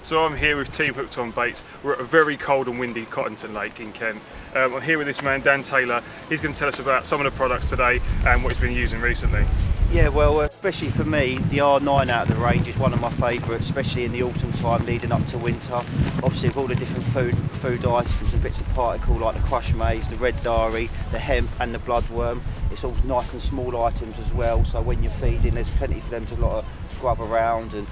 So I'm here with Team Hooked On Baits. We're at a very cold and windy Cottonton Lake in Kent. I'm here with this man, Dan Taylor. He's going to tell us about some of the products today and what he's been using recently. Yeah, well, especially for me, the R9 out of the range is one of my favourites, especially in the autumn time leading up to winter. Obviously, with all the different food items and bits of particle like the crushed maize, the red dairy, the hemp and the bloodworm. It's all nice and small items as well, so when you're feeding, there's plenty for them to grub around and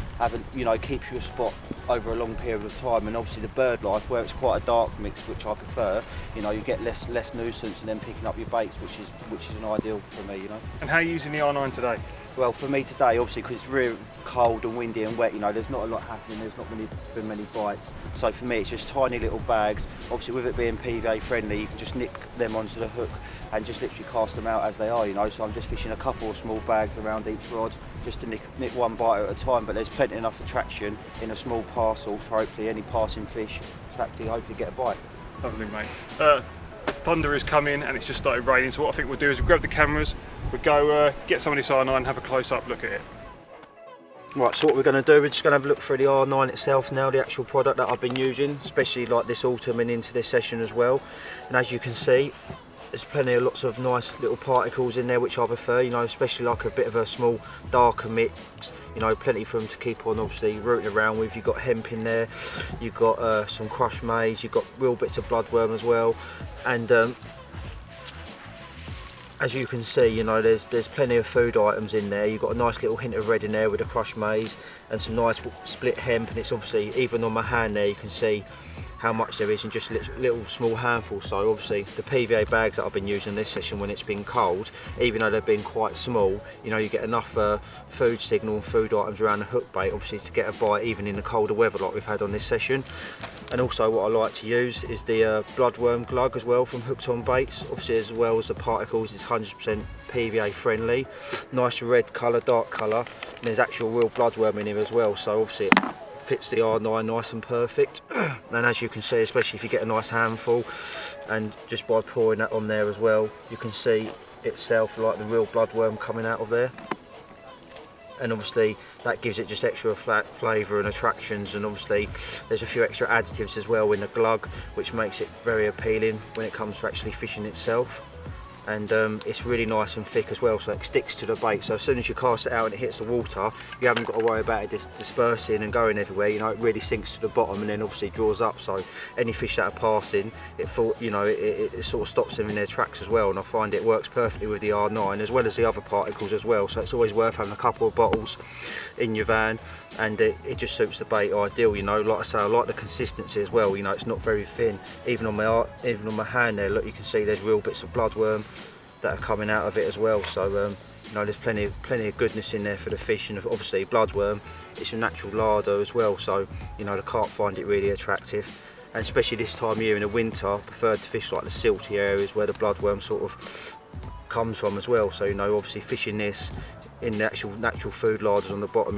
keep you a spot over a long period of time. And obviously the bird life, where it's quite a dark mix, which I prefer, you get less nuisance and then picking up your baits, which is an ideal for me. And how are you using the R9 today? Well, for me today, obviously, because it's really cold and windy and wet, there's not a lot happening, there's not been many bites. So for me, it's just tiny little bags. Obviously, with it being PVA friendly, you can just nick them onto the hook and just literally cast them out as they are, So I'm just fishing a couple of small bags around each rod, just to nick one bite at a time. But there's plenty enough attraction in a small parcel for hopefully any passing fish to actually hopefully get a bite. Lovely, mate. Thunder is coming and it's just started raining, so what I think we'll do is we'll grab the cameras, we'll go get some of this R9 and have a close-up look at it. Right, so what we're going to do, we're just going to have a look through the R9 itself now, the actual product that I've been using, especially like this autumn and into this session as well. And as you can see, there's lots of nice little particles in there which I prefer, especially like a bit of a small darker mix, plenty for them to keep on obviously rooting around with. You've got hemp in there, you've got some crushed maize, you've got real bits of bloodworm as well. And as you can see, there's plenty of food items in there. You've got a nice little hint of red in there with the crushed maize and some nice split hemp, and it's obviously, even on my hand there, you can see how much there is in just a little small handful. So obviously the PVA bags that I've been using this session when it's been cold, even though they've been quite small, you get enough food signal and food items around the hook bait obviously to get a bite even in the colder weather like we've had on this session. And also what I like to use is the bloodworm glug as well from Hooked On Baits. Obviously, as well as the particles, it's 100% PVA friendly. Nice red colour, dark colour, and there's actual real bloodworm in here as well, so obviously it fits the R9 nice and perfect. And as you can see, especially if you get a nice handful, and just by pouring that on there as well, you can see itself like the real bloodworm coming out of there. And obviously that gives it just extra flavour and attractions, and obviously there's a few extra additives as well in the glug, which makes it very appealing when it comes to actually fishing itself. And it's really nice and thick as well, so it sticks to the bait, so as soon as you cast it out and it hits the water, you haven't got to worry about it dispersing and going everywhere. It really sinks to the bottom and then obviously draws up, so any fish that are passing, it sort of stops them in their tracks as well. And I find it works perfectly with the R9 as well as the other particles as well, so it's always worth having a couple of bottles in your van, and it just suits the bait ideal. Like I say, I like the consistency as well. It's not very thin. Even on my hand there, look, you can see there's real bits of bloodworm that are coming out of it as well. So there's plenty of goodness in there for the fish, and obviously bloodworm, it's a natural larder as well, so the carp find it really attractive. And especially this time of year in the winter, I prefer to fish like the silty areas where the bloodworm sort of comes from as well. So obviously fishing this in the actual natural food larders on the bottom,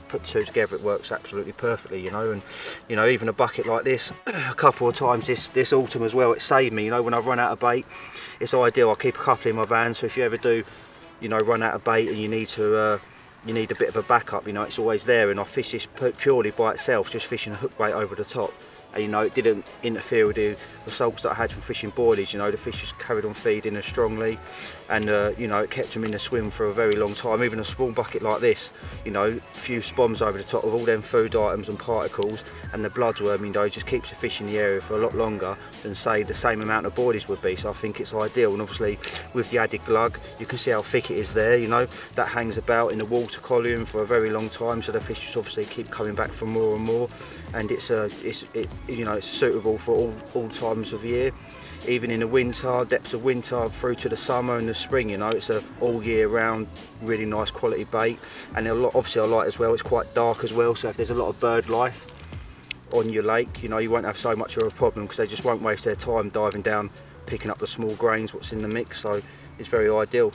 put the two together, it works absolutely perfectly. And even a bucket like this a couple of times this autumn as well, it saved me. When I've run out of bait, it's ideal. I keep a couple in my van, so if you ever do run out of bait and you need a bit of a backup, it's always there. And I fish this purely by itself, just fishing a hook bait over the top. And it didn't interfere with the results that I had from fishing boilies. The fish just carried on feeding as strongly, and it kept them in the swim for a very long time. Even a small bucket like this, a few spoms over the top of all them food items and particles, and the bloodworm, just keeps the fish in the area for a lot longer than say the same amount of boilies would be. So I think it's ideal. And obviously with the added glug, you can see how thick it is there. That hangs about in the water column for a very long time, so the fish just obviously keep coming back for more and more. And it's suitable for all times of year, even in the winter, depths of winter through to the summer and the spring. It's a all year round really nice quality bait. And obviously I like as well, it's quite dark as well, so if there's a lot of bird life on your lake, you won't have so much of a problem, because they just won't waste their time diving down picking up the small grains what's in the mix. So it's very ideal.